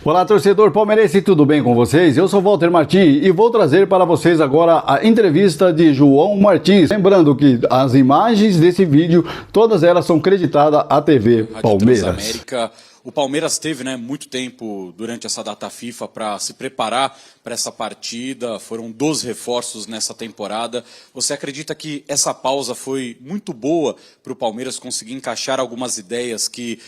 Olá, torcedor palmeirense, tudo bem com vocês? Eu sou Walter Martins e vou trazer para vocês agora a entrevista de João Martins. Lembrando que as imagens desse vídeo, todas elas são creditadas à TV Palmeiras. Transamérica. O Palmeiras teve muito tempo durante essa data FIFA para se preparar para essa partida, foram 12 reforços nessa temporada. Você acredita que essa pausa foi muito boa para o Palmeiras conseguir encaixar algumas ideias que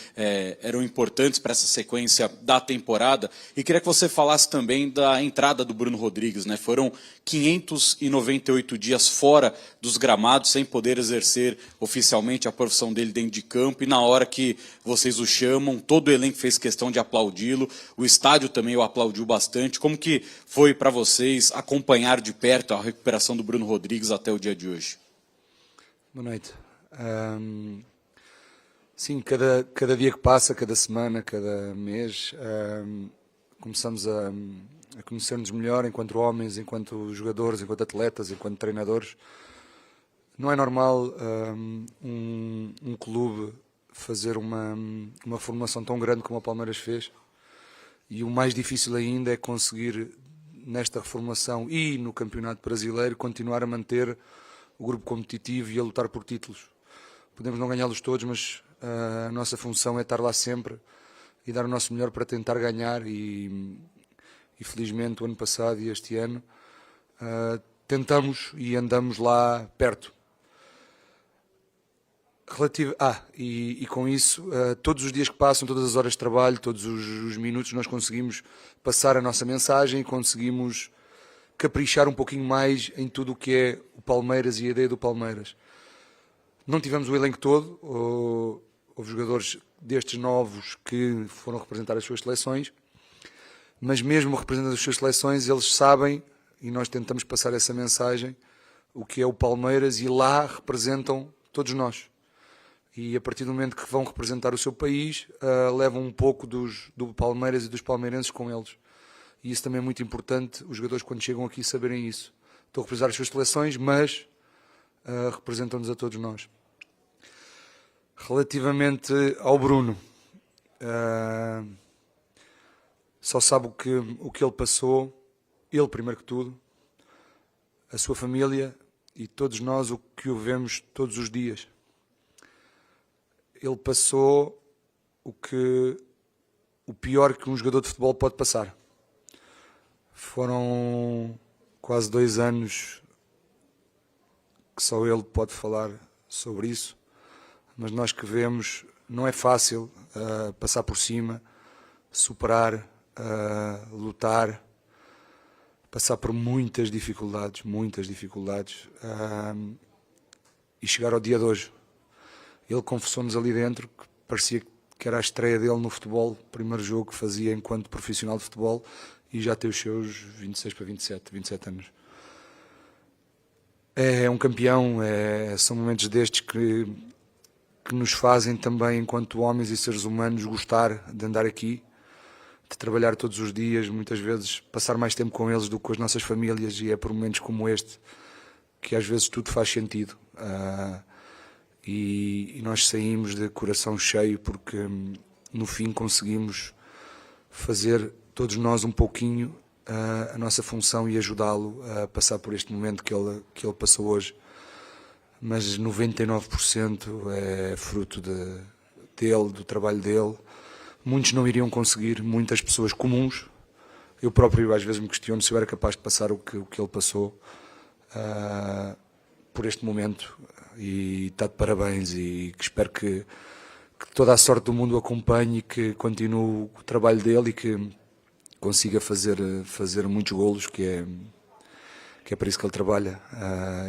eram importantes para essa sequência da temporada? E queria que você falasse também da entrada do Bruno Rodrigues, né? Foram 598 dias fora dos gramados, sem poder exercer oficialmente a profissão dele dentro de campo, e na hora que vocês o chamam, todo o elenco fez questão de aplaudi-lo, o estádio também o aplaudiu bastante. Como que foi para vocês acompanhar de perto a recuperação do Bruno Rodrigues até o dia de hoje? Boa noite. Sim, cada dia que passa, cada semana, cada mês, começamos a conhecer-nos melhor enquanto homens, enquanto jogadores, enquanto atletas, enquanto treinadores. Não é normal um clube fazer uma formação tão grande como a Palmeiras fez, e o mais difícil ainda é conseguir, nesta reformação e no Campeonato Brasileiro, continuar a manter o grupo competitivo e a lutar por títulos. Podemos não ganhá-los todos, mas a nossa função é estar lá sempre e dar o nosso melhor para tentar ganhar, e felizmente o ano passado e este ano tentamos e andamos lá perto. E com isso, todos os dias que passam, todas as horas de trabalho, todos os minutos, nós conseguimos passar a nossa mensagem e conseguimos caprichar um pouquinho mais em tudo o que é o Palmeiras e a ideia do Palmeiras. Não tivemos o elenco todo, houve jogadores destes novos que foram representar as suas seleções, mas mesmo representando as suas seleções, eles sabem, e nós tentamos passar essa mensagem, o que é o Palmeiras, e lá representam todos nós. E a partir do momento que vão representar o seu país, levam um pouco do Palmeiras e dos palmeirenses com eles. E isso também é muito importante, os jogadores quando chegam aqui saberem isso. Estão a representar as suas seleções, mas representam-nos a todos nós. Relativamente ao Bruno, só sabe o que ele passou, ele primeiro que tudo, a sua família e todos nós o que o vemos todos os dias. Ele passou o pior que um jogador de futebol pode passar. Foram quase 2 anos que só ele pode falar sobre isso, mas nós que vemos, não é fácil passar por cima, superar, lutar, passar por muitas dificuldades, e chegar ao dia de hoje. Ele confessou-nos ali dentro que parecia que era a estreia dele no futebol, o primeiro jogo que fazia enquanto profissional de futebol, e já tem os seus 26 para 27 anos. É um campeão, são momentos destes que nos fazem também, enquanto homens e seres humanos, gostar de andar aqui, de trabalhar todos os dias, muitas vezes passar mais tempo com eles do que com as nossas famílias, e é por momentos como este que às vezes tudo faz sentido. E nós saímos de coração cheio porque no fim conseguimos fazer todos nós um pouquinho a nossa função e ajudá-lo a passar por este momento que ele passou hoje. Mas 99% é fruto dele, do trabalho dele. Muitos não iriam conseguir, muitas pessoas comuns. Eu próprio às vezes me questiono se eu era capaz de passar o que ele passou por este momento, e está de parabéns, e que espero que toda a sorte do mundo o acompanhe e que continue o trabalho dele e que consiga fazer muitos golos, que é para isso que ele trabalha,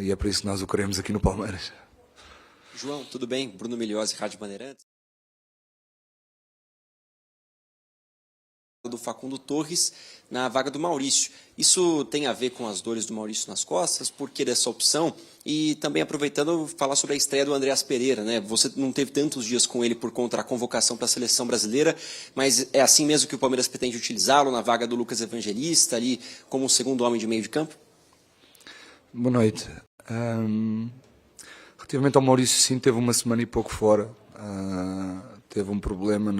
e é para isso que nós o queremos aqui no Palmeiras. João, tudo bem? Bruno Milhozzi, Rádio Bandeirantes. Do Facundo Torres na vaga do Maurício. Isso tem a ver com as dores do Maurício nas costas? Por que dessa opção? E também aproveitando, falar sobre a estreia do Andreas Pereira, né? Você não teve tantos dias com ele por conta da convocação para a seleção brasileira, mas é assim mesmo que o Palmeiras pretende utilizá-lo na vaga do Lucas Evangelista, ali como o segundo homem de meio de campo? Boa noite. Relativamente ao Maurício, sim, teve uma semana e pouco fora. Teve um problema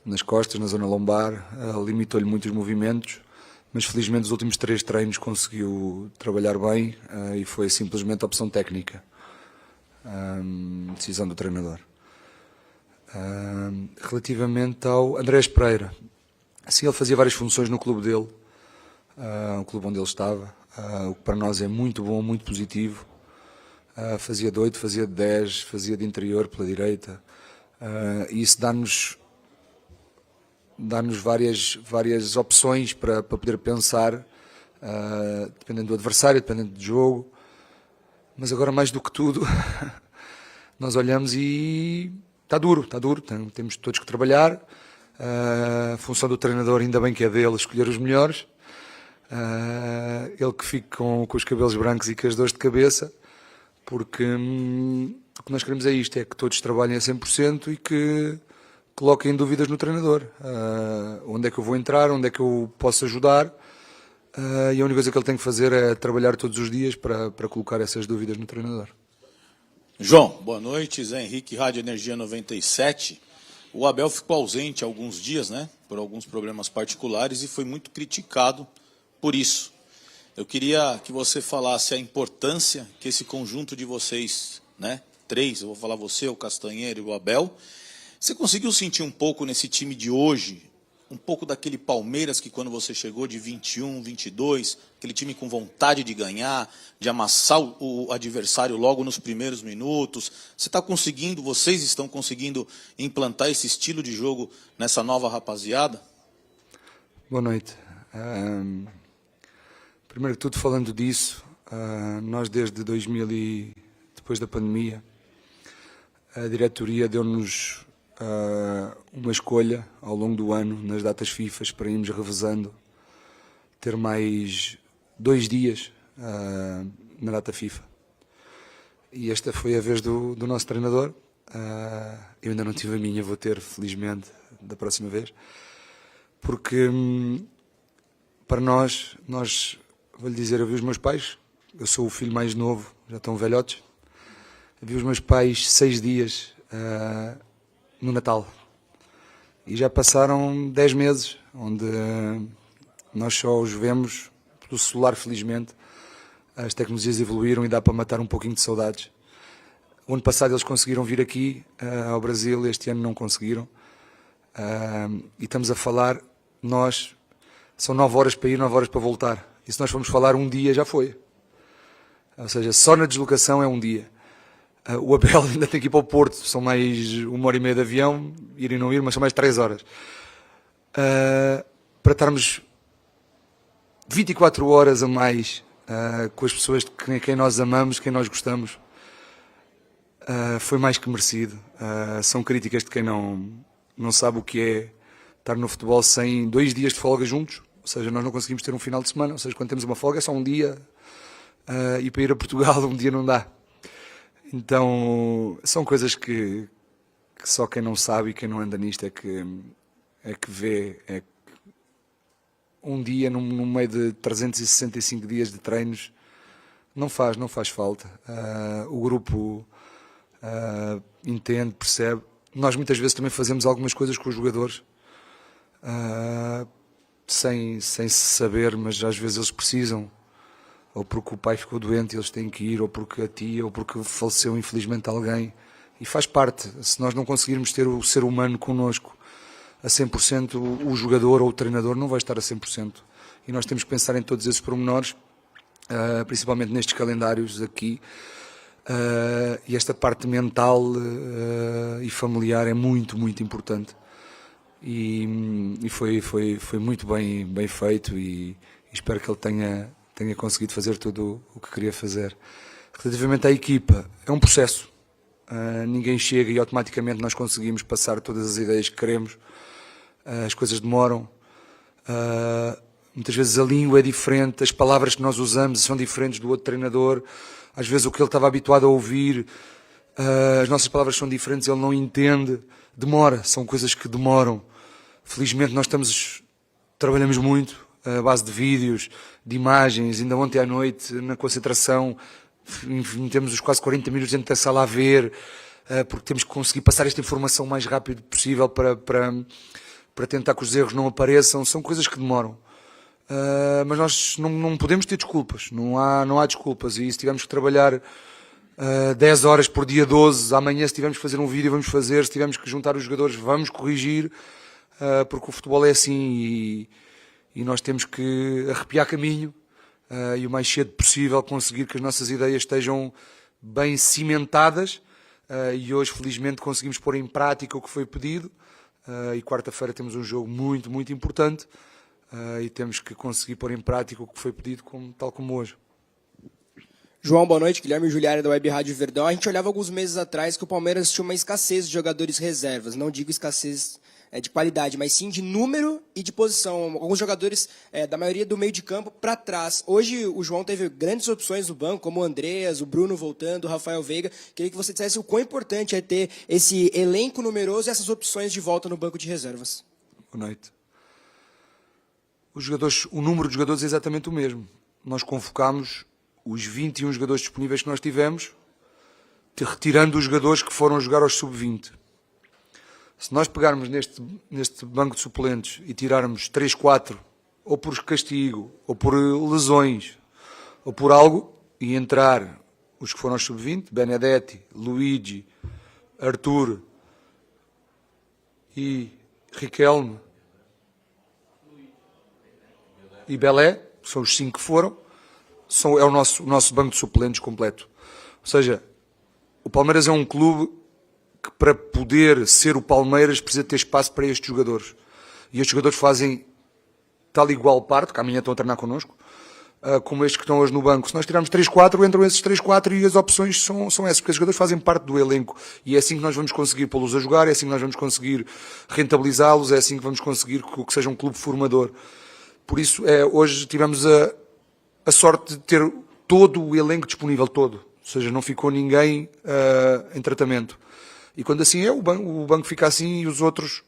nas costas, na zona lombar, limitou-lhe muito os movimentos, mas felizmente os últimos 3 treinos conseguiu trabalhar bem e foi simplesmente opção técnica, decisão do treinador. Relativamente ao Andrés Pereira, assim, ele fazia várias funções no clube dele, o clube onde ele estava, o que para nós é muito bom, muito positivo. Fazia de 8, fazia de 10, fazia de interior pela direita, e isso dá-nos várias opções para poder pensar, dependendo do adversário, dependendo do jogo. Mas agora, mais do que tudo, nós olhamos e está duro, temos todos que trabalhar. A função do treinador, ainda bem que é dele, escolher os melhores. Ele que fique com os cabelos brancos e com as dores de cabeça, porque o que nós queremos é isto, é que todos trabalhem a 100% e que coloquem dúvidas no treinador. Onde é que eu vou entrar, onde é que eu posso ajudar, e a única coisa que ele tem que fazer é trabalhar todos os dias para colocar essas dúvidas no treinador. João, boa noite, Zé Henrique, Rádio Energia 97. O Abel ficou ausente há alguns dias, né, por alguns problemas particulares e foi muito criticado por isso. Eu queria que você falasse a importância que esse conjunto de vocês, né, 3, eu vou falar você, o Castanheira e o Abel, você conseguiu sentir um pouco nesse time de hoje, um pouco daquele Palmeiras que quando você chegou de 21, 22, aquele time com vontade de ganhar, de amassar o adversário logo nos primeiros minutos, vocês estão conseguindo implantar esse estilo de jogo nessa nova rapaziada? Boa noite. Primeiro que tudo, falando disso, nós desde 2000 e depois da pandemia, a diretoria deu-nos uma escolha ao longo do ano, nas datas FIFA, para irmos revezando, ter mais 2 dias na data FIFA. E esta foi a vez do nosso treinador. Eu ainda não tive a minha, vou ter, felizmente, da próxima vez. Porque, para nós, vou-lhe dizer, eu vi os meus pais, eu sou o filho mais novo, já estão velhotes, eu vi os meus pais 6 dias no Natal. E já passaram 10 meses, onde nós só os vemos pelo celular, felizmente. As tecnologias evoluíram e dá para matar um pouquinho de saudades. O ano passado eles conseguiram vir aqui ao Brasil, este ano não conseguiram. E estamos a falar, são 9 horas para ir, 9 horas para voltar. E se nós formos falar um dia, já foi. Ou seja, só na deslocação é um dia. O Abel ainda tem que ir para o Porto, são mais 1h30 de avião, ir e não ir, mas são mais 3 horas. Para estarmos 24 horas a mais com as pessoas de quem nós amamos, quem nós gostamos, foi mais que merecido. São críticas de quem não sabe o que é estar no futebol sem 2 dias de folga juntos. Ou seja, nós não conseguimos ter um final de semana. Ou seja, quando temos uma folga é só um dia, e para ir a Portugal um dia não dá. Então, são coisas que só quem não sabe e quem não anda nisto é que vê. É que um dia, no meio de 365 dias de treinos, não faz falta. O grupo entende, percebe. Nós muitas vezes também fazemos algumas coisas com os jogadores, sem saber, mas às vezes eles precisam. Ou porque o pai ficou doente e eles têm que ir, ou porque a tia, ou porque faleceu infelizmente alguém. E faz parte. Se nós não conseguirmos ter o ser humano connosco a 100%, o jogador ou o treinador não vai estar a 100%. E nós temos que pensar em todos esses pormenores, principalmente nestes calendários aqui. E esta parte mental e familiar é muito, muito importante. E foi muito bem feito, e espero que ele tenha conseguido fazer tudo o que queria fazer. Relativamente à equipa, é um processo. Ninguém chega e automaticamente nós conseguimos passar todas as ideias que queremos. As coisas demoram. Muitas vezes a língua é diferente, as palavras que nós usamos são diferentes do outro treinador. Às vezes o que ele estava habituado a ouvir, as nossas palavras são diferentes, ele não entende. Demora, são coisas que demoram. Felizmente nós trabalhamos muito à base de vídeos, de imagens. Ainda ontem à noite, na concentração, temos os quase 40 minutos dentro da sala a ver, porque temos que conseguir passar esta informação o mais rápido possível para para tentar que os erros não apareçam, são coisas que demoram. Mas nós não podemos ter desculpas, não há desculpas, e se tivermos que trabalhar 10 horas por dia 12, amanhã se tivermos que fazer um vídeo vamos fazer, se tivermos que juntar os jogadores vamos corrigir, porque o futebol é assim e nós temos que arrepiar caminho e o mais cedo possível conseguir que as nossas ideias estejam bem cimentadas, e hoje felizmente conseguimos pôr em prática o que foi pedido, e quarta-feira temos um jogo muito, muito importante, e temos que conseguir pôr em prática o que foi pedido tal como hoje. João, boa noite. Guilherme Juliari, da Web Rádio Verdão. A gente olhava alguns meses atrás que o Palmeiras tinha uma escassez de jogadores reservas. Não digo escassez de qualidade, mas sim de número e de posição. Alguns jogadores da maioria do meio de campo para trás. Hoje o João teve grandes opções no banco, como o Andreas, o Bruno voltando, o Rafael Veiga. Queria que você dissesse o quão importante é ter esse elenco numeroso e essas opções de volta no banco de reservas. Boa noite. O número de jogadores é exatamente o mesmo. Nós convocámos os 21 jogadores disponíveis que nós tivemos, retirando os jogadores que foram jogar aos sub-20. Se nós pegarmos neste banco de suplentes e tirarmos 3, 4, ou por castigo, ou por lesões, ou por algo, e entrar os que foram aos sub-20, Benedetti, Luigi, Arthur e Riquelme e Belé, são os 5 que foram, é o nosso banco de suplentes completo. Ou seja, o Palmeiras é um clube que, para poder ser o Palmeiras, precisa ter espaço para estes jogadores. E estes jogadores fazem tal igual parte, que amanhã estão a treinar connosco, como estes que estão hoje no banco. Se nós tirarmos 3, 4, entram esses 3, 4 e as opções são essas, porque os jogadores fazem parte do elenco. E é assim que nós vamos conseguir pô-los a jogar, é assim que nós vamos conseguir rentabilizá-los, é assim que vamos conseguir que seja um clube formador. Por isso, hoje tivemos a sorte de ter todo o elenco disponível, todo. Ou seja, não ficou ninguém em tratamento. E quando assim é, o banco fica assim e os outros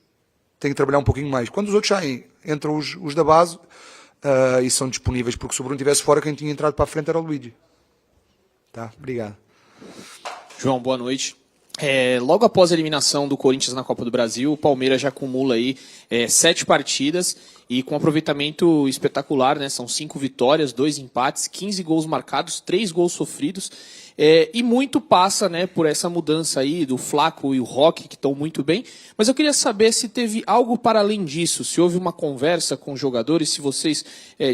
têm que trabalhar um pouquinho mais. Quando os outros saem, entram os da base e são disponíveis, porque se o Bruno estivesse fora, quem tinha entrado para a frente era o Luigi. Tá, obrigado. João, boa noite. Logo após a eliminação do Corinthians na Copa do Brasil, o Palmeiras já acumula aí 7 partidas e com aproveitamento espetacular, né? São 5 vitórias, 2 empates, 15 gols marcados, 3 gols sofridos. E muito passa, né, por essa mudança aí do Flaco e o Roque, que estão muito bem. Mas eu queria saber se teve algo para além disso, se houve uma conversa com os jogadores, se vocês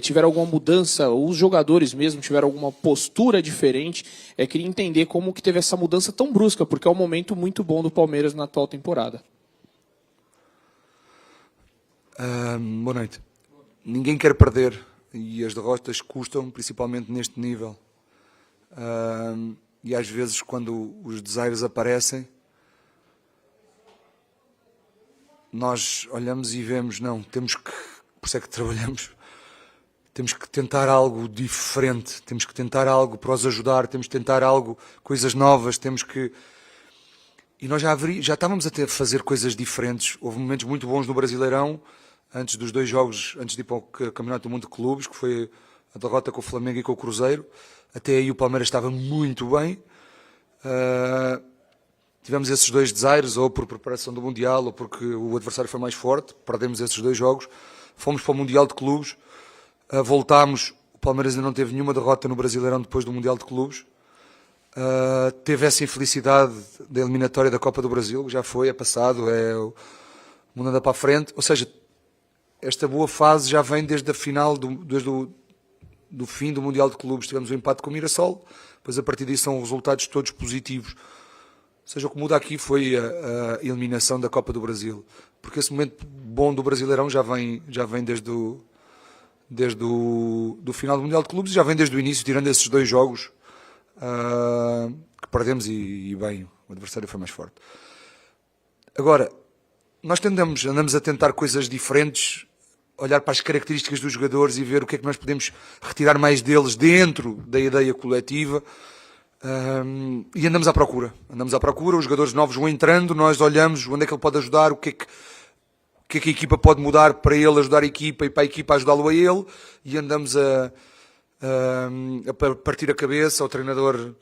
tiveram alguma mudança, ou os jogadores mesmo tiveram alguma postura diferente. Queria entender como que teve essa mudança tão brusca, porque é um momento muito bom do Palmeiras na atual temporada. Boa noite. Ninguém quer perder e as derrotas custam, principalmente neste nível. E às vezes quando os desaires aparecem, nós olhamos e vemos, não, temos que, por isso é que trabalhamos, temos que tentar algo diferente, temos que tentar algo para os ajudar, temos que tentar algo, coisas novas, temos que... E nós já estávamos a fazer coisas diferentes, houve momentos muito bons no Brasileirão, antes dos 2 jogos, antes de ir para o Campeonato do Mundo de Clubes, que foi a derrota com o Flamengo e com o Cruzeiro. Até aí o Palmeiras estava muito bem. Tivemos esses 2 desaires, ou por preparação do Mundial, ou porque o adversário foi mais forte. Perdemos esses 2 jogos. Fomos para o Mundial de Clubes. Voltámos. O Palmeiras ainda não teve nenhuma derrota no Brasileirão depois do Mundial de Clubes. Teve essa infelicidade da eliminatória da Copa do Brasil. Já foi, é passado. O mundo anda para a frente. Ou seja, esta boa fase já vem desde a final, desde do fim do Mundial de Clubes. Tivemos um empate com o Mirassol, depois a partir disso são resultados todos positivos. Ou seja, o que muda aqui foi a eliminação da Copa do Brasil, porque esse momento bom do Brasileirão já vem desde o final do Mundial de Clubes, já vem desde o início, tirando esses 2 jogos que perdemos e bem, o adversário foi mais forte. Agora, nós andamos a tentar coisas diferentes, olhar para as características dos jogadores e ver o que é que nós podemos retirar mais deles dentro da ideia coletiva, e andamos à procura, os jogadores novos vão entrando, nós olhamos onde é que ele pode ajudar, o que é que a equipa pode mudar para ele ajudar a equipa e para a equipa ajudá-lo a ele, e andamos a partir a cabeça ao treinador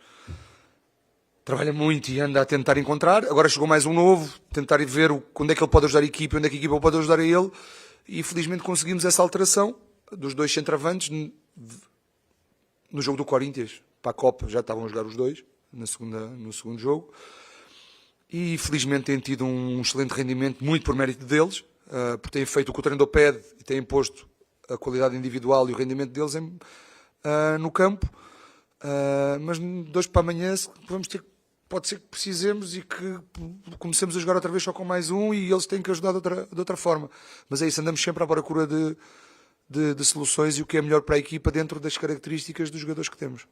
trabalha muito e anda a tentar encontrar. Agora chegou mais um novo, tentar ver onde é que ele pode ajudar a equipa, onde é que a equipa pode ajudar a ele. E felizmente conseguimos essa alteração dos dois centroavantes no jogo do Corinthians. Para a Copa já estavam a jogar os dois, no segundo jogo. E felizmente têm tido um excelente rendimento, muito por mérito deles, porque têm feito o que o treinador pede e têm posto a qualidade individual e o rendimento deles no campo. Mas de hoje para amanhã pode ser que precisemos e que comecemos a jogar outra vez só com mais um e eles têm que ajudar de outra forma. Mas é isso, andamos sempre à procura de soluções e o que é melhor para a equipa dentro das características dos jogadores que temos.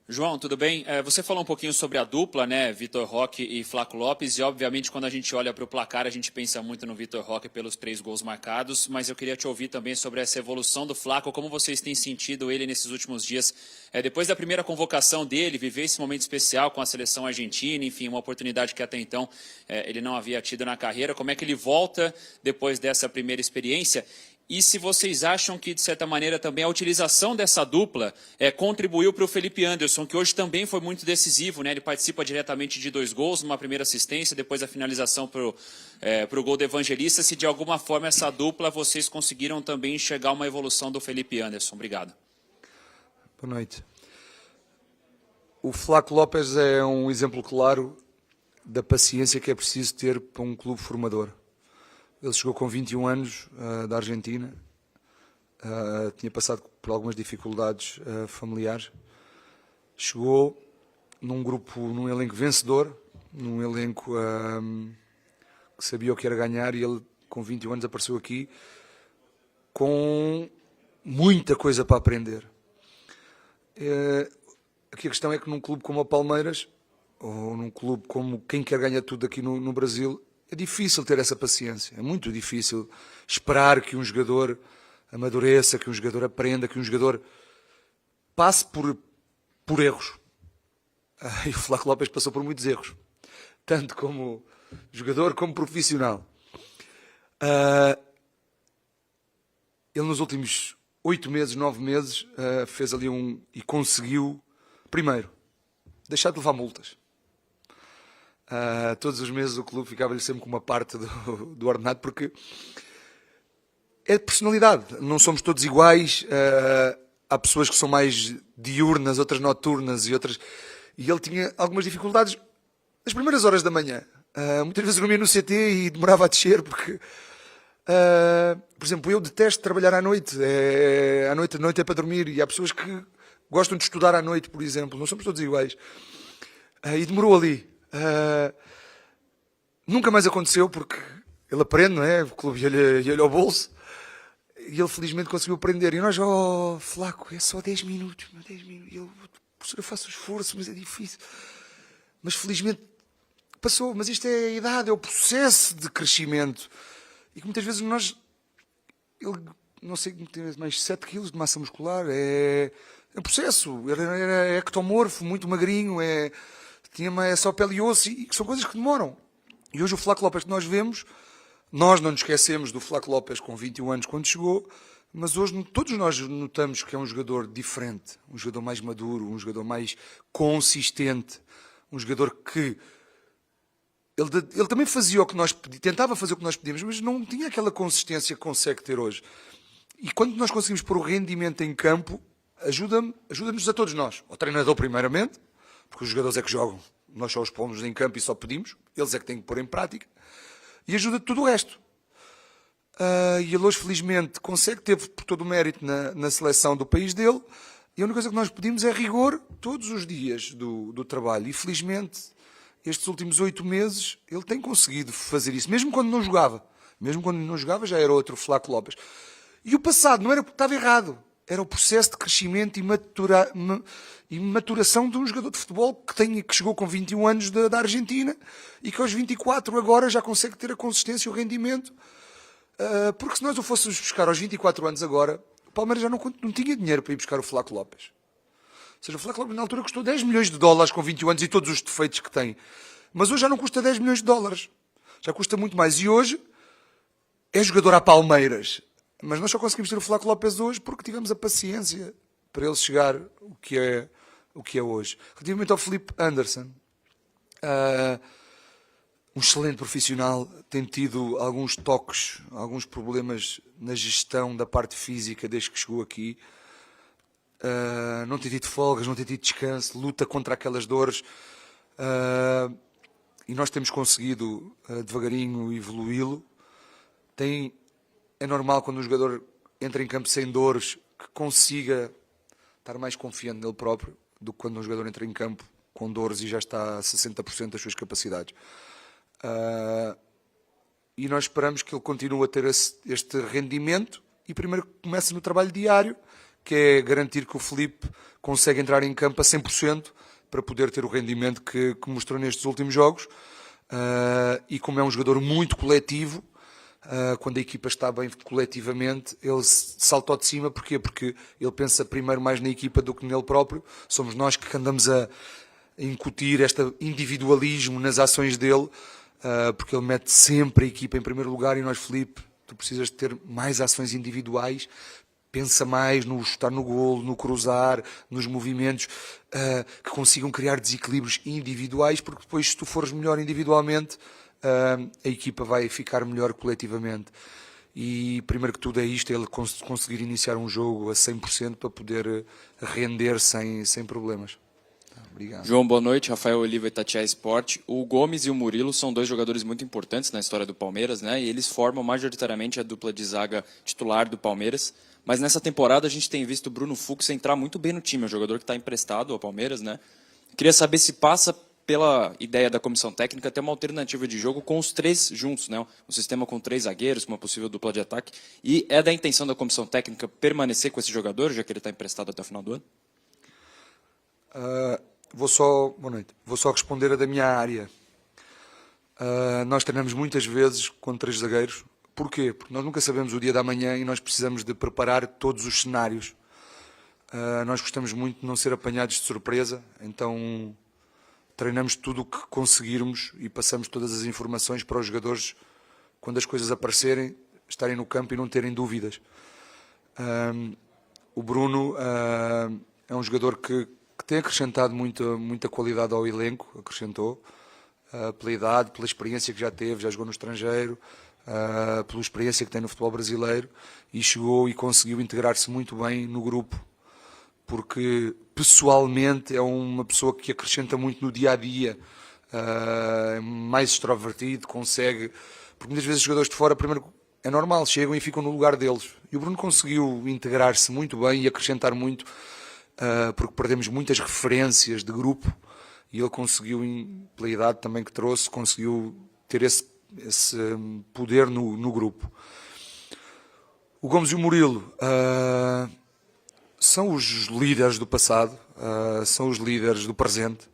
João, tudo bem? Você falou um pouquinho sobre a dupla, né, Vitor Roque e Flaco Lopes, e obviamente quando a gente olha para o placar a gente pensa muito no Vitor Roque pelos 3 gols marcados, mas eu queria te ouvir também sobre essa evolução do Flaco, como vocês têm sentido ele nesses últimos dias, depois da primeira convocação dele, viver esse momento especial com a seleção argentina, enfim, uma oportunidade que até então ele não havia tido na carreira, como é que ele volta depois dessa primeira experiência? E se vocês acham que, de certa maneira, também a utilização dessa dupla contribuiu para o Felipe Anderson, que hoje também foi muito decisivo, né? Ele participa diretamente de 2 gols, numa primeira assistência, depois a finalização para o gol do Evangelista. Se de alguma forma essa dupla vocês conseguiram também enxergar uma evolução do Felipe Anderson. Obrigado. Boa noite. O Flaco Lopes é um exemplo claro da paciência que é preciso ter para um clube formador. Ele chegou com 21 anos da Argentina, tinha passado por algumas dificuldades familiares. Chegou num elenco vencedor, num elenco que sabia o que era ganhar, e ele com 21 anos apareceu aqui com muita coisa para aprender. Aqui a questão é que num clube como o Palmeiras, ou num clube como quem quer ganhar tudo aqui no Brasil, é difícil ter essa paciência, é muito difícil esperar que um jogador amadureça, que um jogador aprenda, que um jogador passe por erros. E o Flaco Lopes passou por muitos erros, tanto como jogador como profissional. Ele nos últimos 8 meses, 9 meses, fez ali e conseguiu, primeiro, deixar de levar multas. Todos os meses o clube ficava-lhe sempre com uma parte do ordenado, porque é personalidade, não somos todos iguais, há pessoas que são mais diurnas, outras noturnas e ele tinha algumas dificuldades nas primeiras horas da manhã. Muitas vezes dormia no CT e demorava a descer, porque por exemplo, eu detesto trabalhar à noite, à noite é para dormir, e há pessoas que gostam de estudar à noite, por exemplo, não somos todos iguais. E demorou ali. Nunca mais aconteceu, porque ele aprende, não é? O clube ia-lhe ao bolso, e ele felizmente conseguiu aprender. E nós, Flaco, é só 10 minutos, 10 minutos. E ele, professor, eu faço o esforço, mas é difícil. Mas felizmente passou. Mas isto é a idade, é o processo de crescimento. E que muitas vezes ele, não sei, tem mais 7 quilos de massa muscular, é um processo. Ele era ectomorfo, muito magrinho, tinha só pele e osso, e são coisas que demoram. E hoje o Flaco Lopes que nós vemos, nós não nos esquecemos do Flaco Lopes com 21 anos quando chegou, mas hoje todos nós notamos que é um jogador diferente, um jogador mais maduro, um jogador mais consistente, um jogador que ele também fazia o que nós pedíamos, tentava fazer o que nós pedíamos, mas não tinha aquela consistência que consegue ter hoje. E quando nós conseguimos pôr o rendimento em campo, ajuda-nos a todos nós, ao treinador primeiramente, porque os jogadores é que jogam, nós só os pomos em campo e só pedimos, eles é que têm que pôr em prática, e ajuda tudo o resto. E ele hoje, felizmente, teve por todo o mérito na seleção do país dele, e a única coisa que nós pedimos é rigor todos os dias do trabalho, e felizmente, estes últimos 8 meses, ele tem conseguido fazer isso, mesmo quando não jogava. Mesmo quando não jogava, já era outro Flaco Lopes. E o passado não era porque estava errado, era o processo de crescimento e maturação de um jogador de futebol que chegou com 21 anos da Argentina e que aos 24 agora já consegue ter a consistência e o rendimento. Porque se nós o fôssemos buscar aos 24 anos agora, o Palmeiras já não tinha dinheiro para ir buscar o Flaco Lopes. Ou seja, o Flaco Lopes na altura custou 10 milhões de dólares com 21 anos e todos os defeitos que tem. Mas hoje já não custa 10 milhões de dólares. Já custa muito mais. E hoje é jogador a Palmeiras. Mas nós só conseguimos ter o Flaco Lopes hoje porque tivemos a paciência para ele chegar o que o que é hoje. Relativamente ao Felipe Anderson, um excelente profissional, tem tido alguns toques, alguns problemas na gestão da parte física desde que chegou aqui. Não tem tido folgas, não tem tido descanso, luta contra aquelas dores. E nós temos conseguido devagarinho evoluí-lo. É normal quando um jogador entra em campo sem dores que consiga estar mais confiante nele próprio do que quando um jogador entra em campo com dores e já está a 60% das suas capacidades. E nós esperamos que ele continue a ter este rendimento e primeiro começa no trabalho diário, que é garantir que o Felipe consegue entrar em campo a 100% para poder ter o rendimento que mostrou nestes últimos jogos. E como é um jogador muito coletivo, quando a equipa está bem coletivamente, ele salta ao de cima. Porquê? Porque ele pensa primeiro mais na equipa do que nele próprio. Somos nós que andamos a incutir este individualismo nas ações dele, porque ele mete sempre a equipa em primeiro lugar. E nós, Felipe, tu precisas de ter mais ações individuais, pensa mais no chutar no golo, no cruzar, nos movimentos que consigam criar desequilíbrios individuais, porque depois, se tu fores melhor individualmente, a equipa vai ficar melhor coletivamente. E primeiro que tudo é isto, é ele conseguir iniciar um jogo a 100% para poder render sem problemas. Obrigado. João, boa noite. Rafael Oliva, Itatiaia Sport. O Gomes e o Murilo são dois jogadores muito importantes na história do Palmeiras, né? E eles formam majoritariamente a dupla de zaga titular do Palmeiras. Mas nessa temporada a gente tem visto o Bruno Fux entrar muito bem no time, um jogador que está emprestado ao Palmeiras, né? Queria saber se passa pela ideia da comissão técnica ter uma alternativa de jogo com os três juntos, né? Um sistema com 3 zagueiros, com uma possível dupla de ataque. E é da intenção da comissão técnica permanecer com esse jogador, já que ele está emprestado até o final do ano? Boa noite. Vou só responder a da minha área. Nós treinamos muitas vezes com 3 zagueiros. Porquê? Porque nós nunca sabemos o dia da manhã e nós precisamos de preparar todos os cenários. Nós gostamos muito de não ser apanhados de surpresa, então treinamos tudo o que conseguirmos e passamos todas as informações para os jogadores, quando as coisas aparecerem, estarem no campo e não terem dúvidas. O Bruno é um jogador que tem acrescentado muita qualidade ao elenco, acrescentou, pela idade, pela experiência que já teve, já jogou no estrangeiro, pela experiência que tem no futebol brasileiro, e chegou e conseguiu integrar-se muito bem no grupo, porque pessoalmente é uma pessoa que acrescenta muito no dia-a-dia, é mais extrovertido, consegue, porque muitas vezes os jogadores de fora, primeiro, é normal, chegam e ficam no lugar deles, e o Bruno conseguiu integrar-se muito bem e acrescentar muito, porque perdemos muitas referências de grupo, e ele conseguiu, pela idade também que trouxe, conseguiu ter esse poder no grupo. O Gomes e o Murilo são os líderes do passado, são os líderes do presente.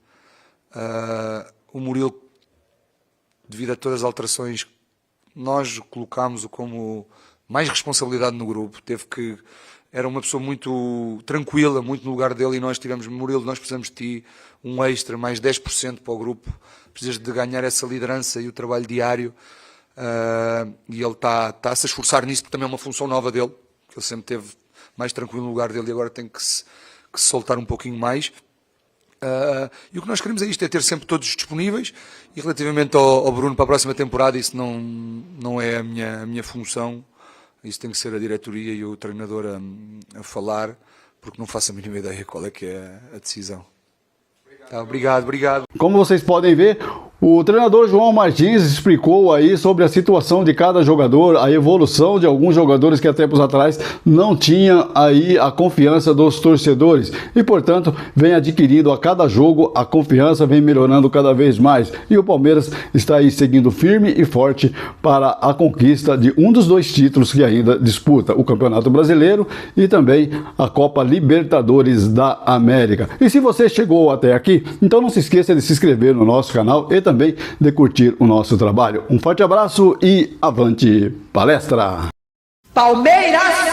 O Murilo, devido a todas as alterações, nós colocámos-o como mais responsabilidade no grupo. Era uma pessoa muito tranquila, muito no lugar dele, e nós tivemos: Murilo, nós precisamos de ti, um extra, mais 10% para o grupo, precisas de ganhar essa liderança e o trabalho diário, e ele está a se esforçar nisso, porque também é uma função nova dele, que ele sempre teve mais tranquilo no lugar dele e agora tem que se soltar um pouquinho mais. E o que nós queremos é isto, é ter sempre todos disponíveis. E relativamente ao Bruno para a próxima temporada, isso não é a minha função. Isso tem que ser a diretoria e o treinador a falar, porque não faço a mínima ideia qual é que é a decisão. Obrigado. Como vocês podem ver, o treinador João Martins explicou aí sobre a situação de cada jogador, a evolução de alguns jogadores que há tempos atrás não tinham aí a confiança dos torcedores e, portanto, vem adquirindo a cada jogo, a confiança vem melhorando cada vez mais. E o Palmeiras está aí seguindo firme e forte para a conquista de um dos 2 títulos que ainda disputa, o Campeonato Brasileiro e também a Copa Libertadores da América. E se você chegou até aqui, então não se esqueça de se inscrever no nosso canal e também de curtir o nosso trabalho. Um forte abraço e avante palestra! Palmeiras!